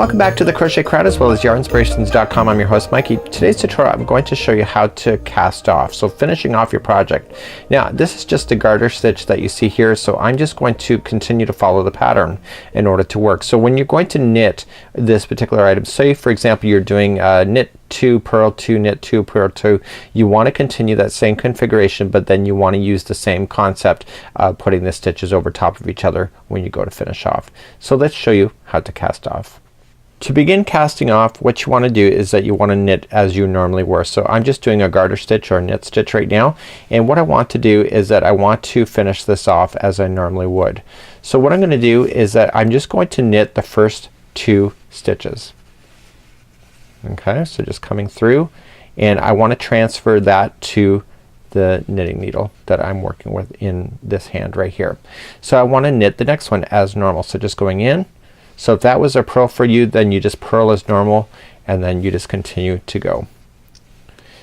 Welcome back to the Crochet Crowd as well as yarnspirations.com. I'm your host Mikey. Today's tutorial I'm going to show you how to cast off, so finishing off your project. Now this is just a garter stitch that you see here, so I'm just going to continue to follow the pattern in order to work. So when you're going to knit this particular item, say for example you're doing knit 2 purl 2 knit 2 purl 2, you want to continue that same configuration, but then you want to use the same concept of putting the stitches over top of each other when you go to finish off. So let's show you how to cast off. To begin casting off, what you want to do is that you want to knit as you normally were. So I'm just doing a garter stitch or a knit stitch right now, and what I want to do is that I want to finish this off as I normally would. So what I'm going to do is that I'm just going to knit the first 2 stitches. Okay, so just coming through, and I want to transfer that to the knitting needle that I'm working with in this hand right here. So I want to knit the next one as normal, so just going in. So if that was a purl for you, then you just purl as normal and then you just continue to go.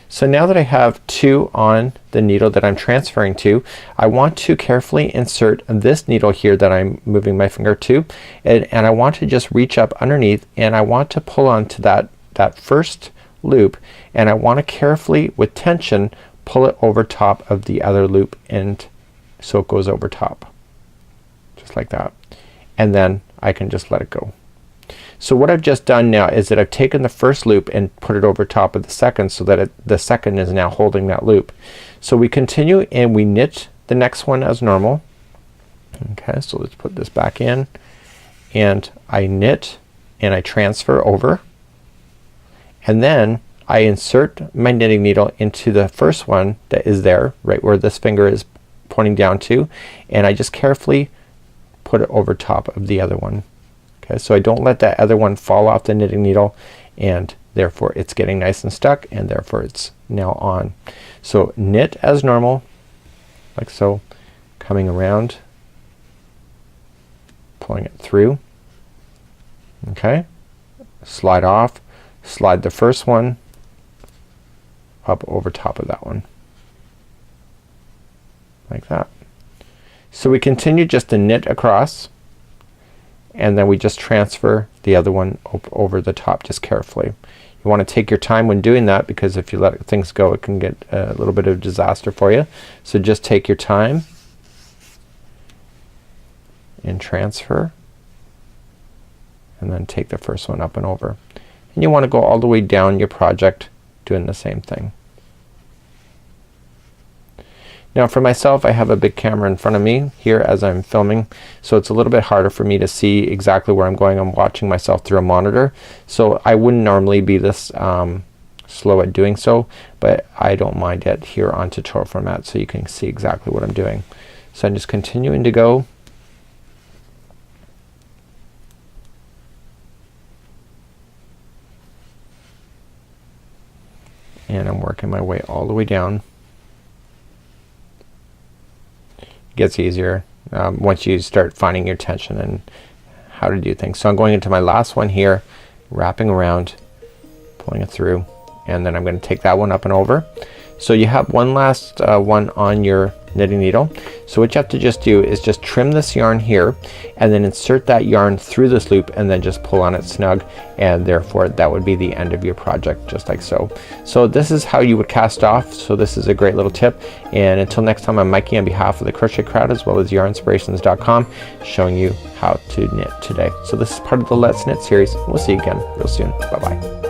So now that I have 2 on the needle that I'm transferring to, I want to carefully insert this needle here that I'm moving my finger to, and I want to just reach up underneath, and I want to pull onto that first loop, and I want to carefully with tension pull it over top of the other loop, and so it goes over top just like that, and then I can just let it go. So what I've just done now is that I've taken the first loop and put it over top of the second, so that the second is now holding that loop. So we continue and we knit the next one as normal. Okay, so let's put this back in, and I knit and I transfer over, and then I insert my knitting needle into the first one that is there right where this finger is pointing down to, and I just carefully put it over top of the other one. Okay, so I don't let that other one fall off the knitting needle, and therefore it's getting nice and stuck, and therefore it's now on. So knit as normal like so, coming around, pulling it through. Okay, slide off, slide the first one up over top of that one like that. So we continue just to knit across, and then we just transfer the other one over the top just carefully. You want to take your time when doing that, because if you let things go it can get a little bit of disaster for you. So just take your time and transfer, and then take the first one up and over. And you want to go all the way down your project doing the same thing. Now for myself, I have a big camera in front of me here as I'm filming, so it's a little bit harder for me to see exactly where I'm going. I'm watching myself through a monitor, so I wouldn't normally be this slow at doing so, but I don't mind it here on tutorial format, so you can see exactly what I'm doing. So I'm just continuing to go, and I'm working my way all the way down. Gets easier once you start finding your tension and how to do things. So I'm going into my last one here, wrapping around, pulling it through, and then I'm going to take that one up and over. So you have one last one on your knitting needle. So what you have to just do is just trim this yarn here, and then insert that yarn through this loop, and then just pull on it snug, and therefore that would be the end of your project, just like so. So this is how you would cast off. So this is a great little tip, and until next time, I'm Mikey on behalf of the Crochet Crowd as well as yarnspirations.com, showing you how to knit today. So this is part of the Let's Knit series. We'll see you again real soon. Bye bye.